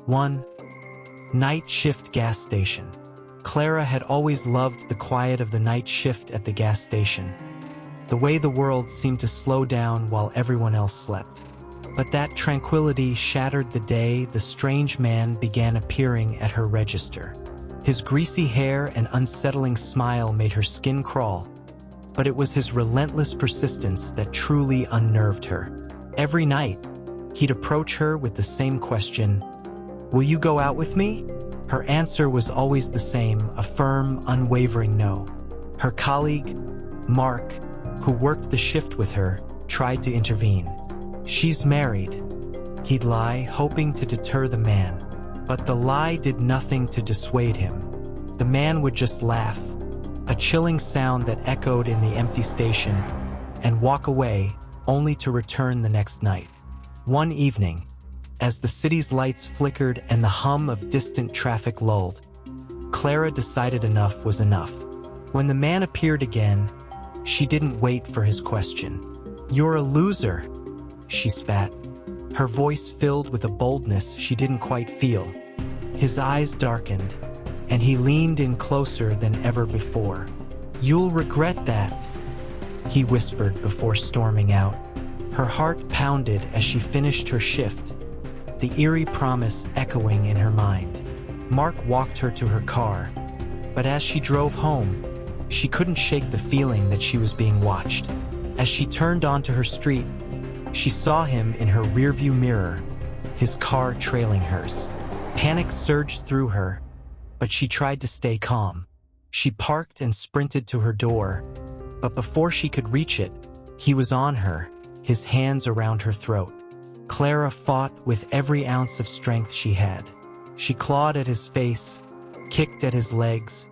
1. Night shift gas station. Clara had always loved the quiet of the night shift at the gas station, the way the world seemed to slow down while everyone else slept. But that tranquility shattered the day the strange man began appearing at her register. His greasy hair and unsettling smile made her skin crawl, but it was his relentless persistence that truly unnerved her. Every night, he'd approach her with the same question, "Will you go out with me?" Her answer was always the same, a firm, unwavering no. Her colleague, Mark, who worked the shift with her, tried to intervene. "She's married," he'd lie, hoping to deter the man. But the lie did nothing to dissuade him. The man would just laugh, a chilling sound that echoed in the empty station, and walk away, only to return the next night. One evening, as the city's lights flickered and the hum of distant traffic lulled, Clara decided enough was enough. When the man appeared again, she didn't wait for his question. "You're a loser," she spat, her voice filled with a boldness she didn't quite feel. His eyes darkened, and he leaned in closer than ever before. "You'll regret that," he whispered before storming out. Her heart pounded as she finished her shift, the eerie promise echoing in her mind. Mark walked her to her car, but as she drove home, she couldn't shake the feeling that she was being watched. As she turned onto her street, she saw him in her rearview mirror, his car trailing hers. Panic surged through her, but she tried to stay calm. She parked and sprinted to her door, but before she could reach it, he was on her, his hands around her throat. Clara fought with every ounce of strength she had. She clawed at his face, kicked at his legs,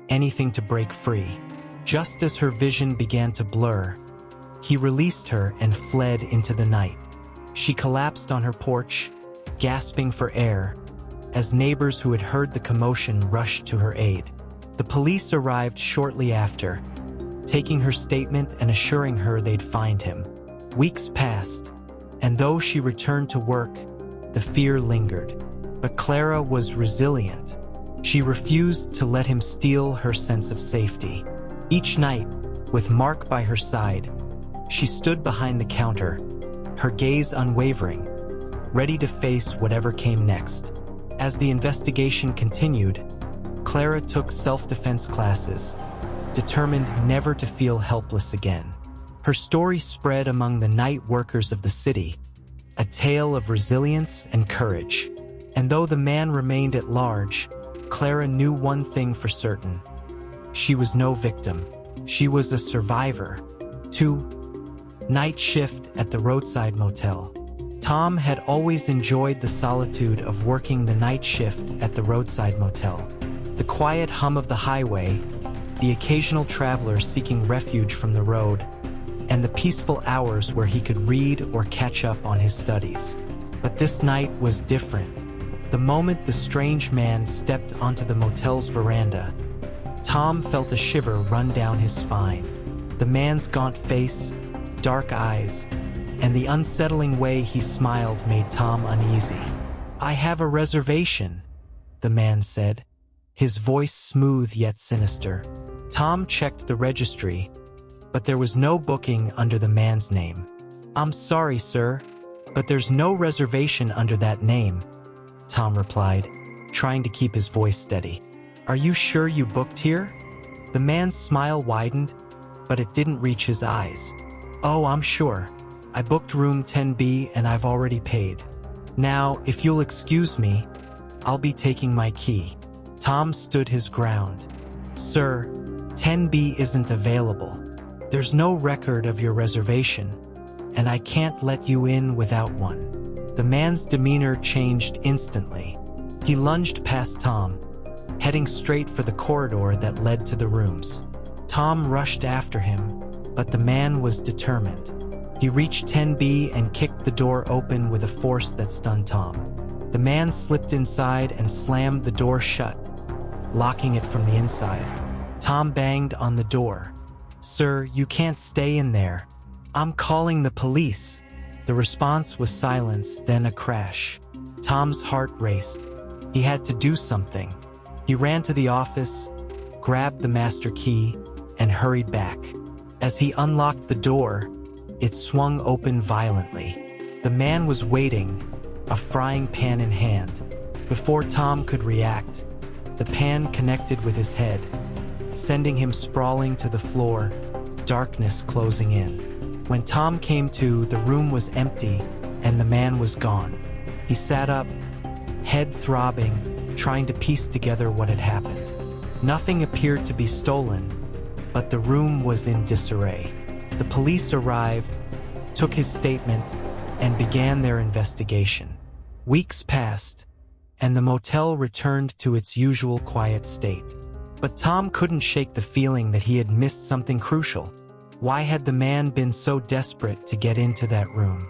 anything to break free. Just as her vision began to blur, he released her and fled into the night. She collapsed on her porch, gasping for air, as neighbors who had heard the commotion rushed to her aid. The police arrived shortly after, taking her statement and assuring her they'd find him. Weeks passed, and though she returned to work, the fear lingered. But Clara was resilient. She refused to let him steal her sense of safety. Each night, with Mark by her side, she stood behind the counter, her gaze unwavering, ready to face whatever came next. As the investigation continued, Clara took self-defense classes, determined never to feel helpless again. Her story spread among the night workers of the city, a tale of resilience and courage. And though the man remained at large, Clara knew one thing for certain. She was no victim. She was a survivor. 2. Night shift at the roadside motel. Tom had always enjoyed the solitude of working the night shift at the roadside motel. The quiet hum of the highway, the occasional traveler seeking refuge from the road, and the peaceful hours where he could read or catch up on his studies. But this night was different. The moment the strange man stepped onto the motel's veranda, Tom felt a shiver run down his spine. The man's gaunt face, dark eyes, and the unsettling way he smiled made Tom uneasy. "I have a reservation," the man said, his voice smooth yet sinister. Tom checked the registry, but there was no booking under the man's name. "I'm sorry, sir, but there's no reservation under that name," Tom replied, trying to keep his voice steady. "Are you sure you booked here?" The man's smile widened, but it didn't reach his eyes. "Oh, I'm sure. I booked room 10B and I've already paid. Now, if you'll excuse me, I'll be taking my key." Tom stood his ground. "Sir, 10B isn't available. There's no record of your reservation, and I can't let you in without one." The man's demeanor changed instantly. He lunged past Tom, heading straight for the corridor that led to the rooms. Tom rushed after him, but the man was determined. He reached 10B and kicked the door open with a force that stunned Tom. The man slipped inside and slammed the door shut, locking it from the inside. Tom banged on the door. "Sir, you can't stay in there. I'm calling the police." The response was silence, then a crash. Tom's heart raced. He had to do something. He ran to the office, grabbed the master key, and hurried back. As he unlocked the door, it swung open violently. The man was waiting, a frying pan in hand. Before Tom could react, the pan connected with his head, sending him sprawling to the floor, darkness closing in. When Tom came to, the room was empty and the man was gone. He sat up, head throbbing, trying to piece together what had happened. Nothing appeared to be stolen, but the room was in disarray. The police arrived, took his statement, and began their investigation. Weeks passed, and the motel returned to its usual quiet state. But Tom couldn't shake the feeling that he had missed something crucial. Why had the man been so desperate to get into that room?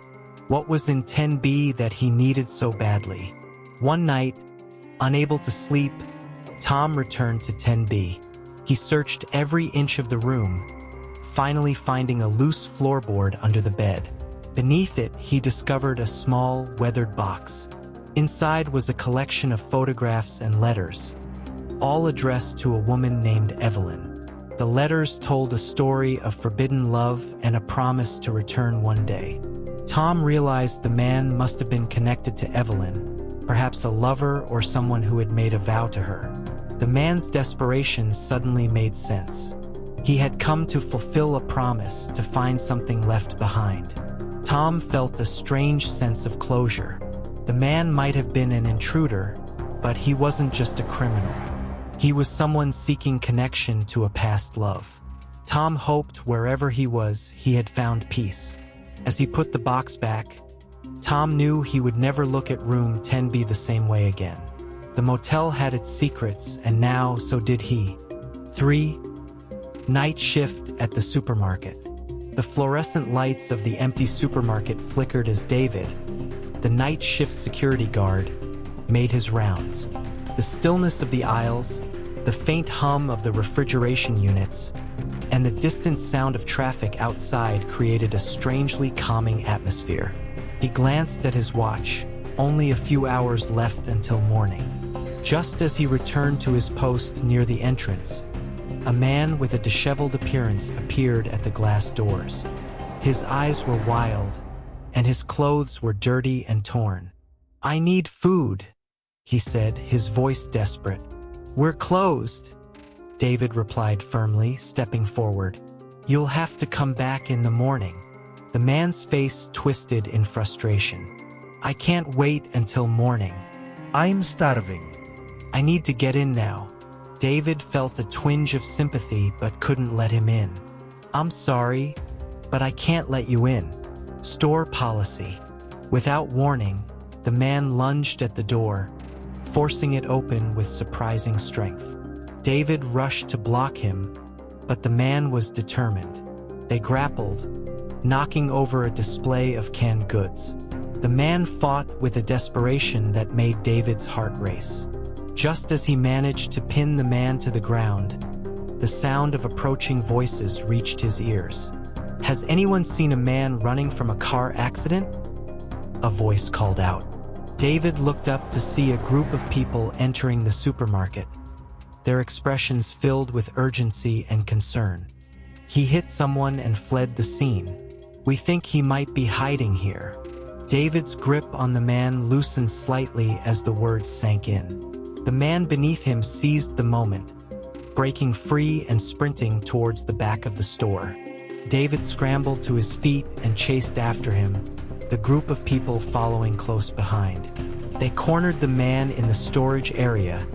What was in 10B that he needed so badly? One night, unable to sleep, Tom returned to 10B. He searched every inch of the room, finally finding a loose floorboard under the bed. Beneath it, he discovered a small, weathered box. Inside was a collection of photographs and letters, all addressed to a woman named Evelyn. The letters told a story of forbidden love and a promise to return one day. Tom realized the man must have been connected to Evelyn, perhaps a lover or someone who had made a vow to her. The man's desperation suddenly made sense. He had come to fulfill a promise, to find something left behind. Tom felt a strange sense of closure. The man might have been an intruder, but he wasn't just a criminal. He was someone seeking connection to a past love. Tom hoped wherever he was, he had found peace. As he put the box back, Tom knew he would never look at room 10B the same way again. The motel had its secrets, and now so did he. 3. Night shift at the supermarket. The fluorescent lights of the empty supermarket flickered as David, the night shift security guard, made his rounds. The stillness of the aisles, the faint hum of the refrigeration units, and the distant sound of traffic outside created a strangely calming atmosphere. He glanced at his watch, only a few hours left until morning. Just as he returned to his post near the entrance, a man with a disheveled appearance appeared at the glass doors. His eyes were wild, and his clothes were dirty and torn. "I need food," he said, his voice desperate. "We're closed," David replied firmly, stepping forward. "You'll have to come back in the morning." The man's face twisted in frustration. "I can't wait until morning. I'm starving. I need to get in now." David felt a twinge of sympathy but couldn't let him in. "I'm sorry, but I can't let you in. Store policy." Without warning, the man lunged at the door, forcing it open with surprising strength. David rushed to block him, but the man was determined. They grappled, knocking over a display of canned goods. The man fought with a desperation that made David's heart race. Just as he managed to pin the man to the ground, the sound of approaching voices reached his ears. "Has anyone seen a man running from a car accident?" a voice called out. David looked up to see a group of people entering the supermarket, their expressions filled with urgency and concern. "He hit someone and fled the scene. We think he might be hiding here." David's grip on the man loosened slightly as the words sank in. The man beneath him seized the moment, breaking free and sprinting towards the back of the store. David scrambled to his feet and chased after him, the group of people following close behind. They cornered the man in the storage area,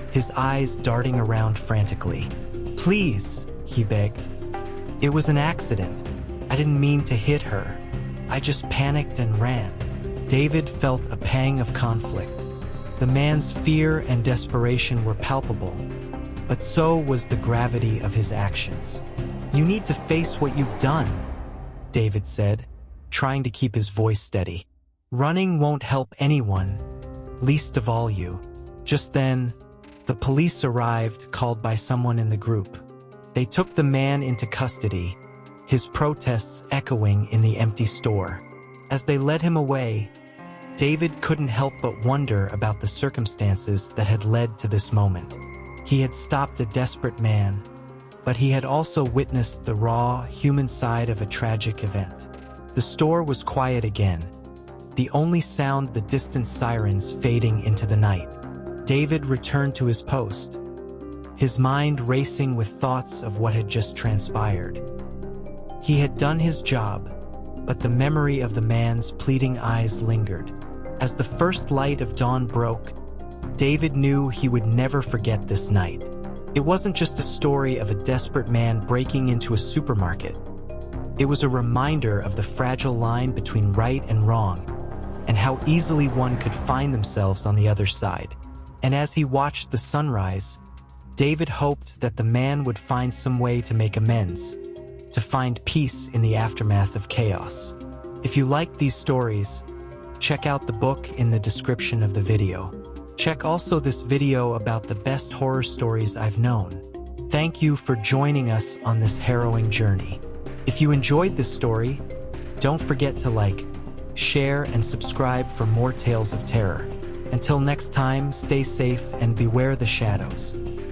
his eyes darting around frantically. "Please," he begged. "It was an accident. I didn't mean to hit her. I just panicked and ran." David felt a pang of conflict. The man's fear and desperation were palpable, but so was the gravity of his actions. "You need to face what you've done," David said, trying to keep his voice steady. "Running won't help anyone, least of all you." Just then, the police arrived, called by someone in the group. They took the man into custody, his protests echoing in the empty store. As they led him away, David couldn't help but wonder about the circumstances that had led to this moment. He had stopped a desperate man, but he had also witnessed the raw, human side of a tragic event. The store was quiet again, the only sound the distant sirens fading into the night. David returned to his post, his mind racing with thoughts of what had just transpired. He had done his job, but the memory of the man's pleading eyes lingered. As the first light of dawn broke, David knew he would never forget this night. It wasn't just a story of a desperate man breaking into a supermarket. It was a reminder of the fragile line between right and wrong, and how easily one could find themselves on the other side. And as he watched the sunrise, David hoped that the man would find some way to make amends, to find peace in the aftermath of chaos. If you like these stories, check out the book in the description of the video. Check also this video about the best horror stories I've known. Thank you for joining us on this harrowing journey. If you enjoyed this story, don't forget to like, share, and subscribe for more tales of terror. Until next time, stay safe and beware the shadows.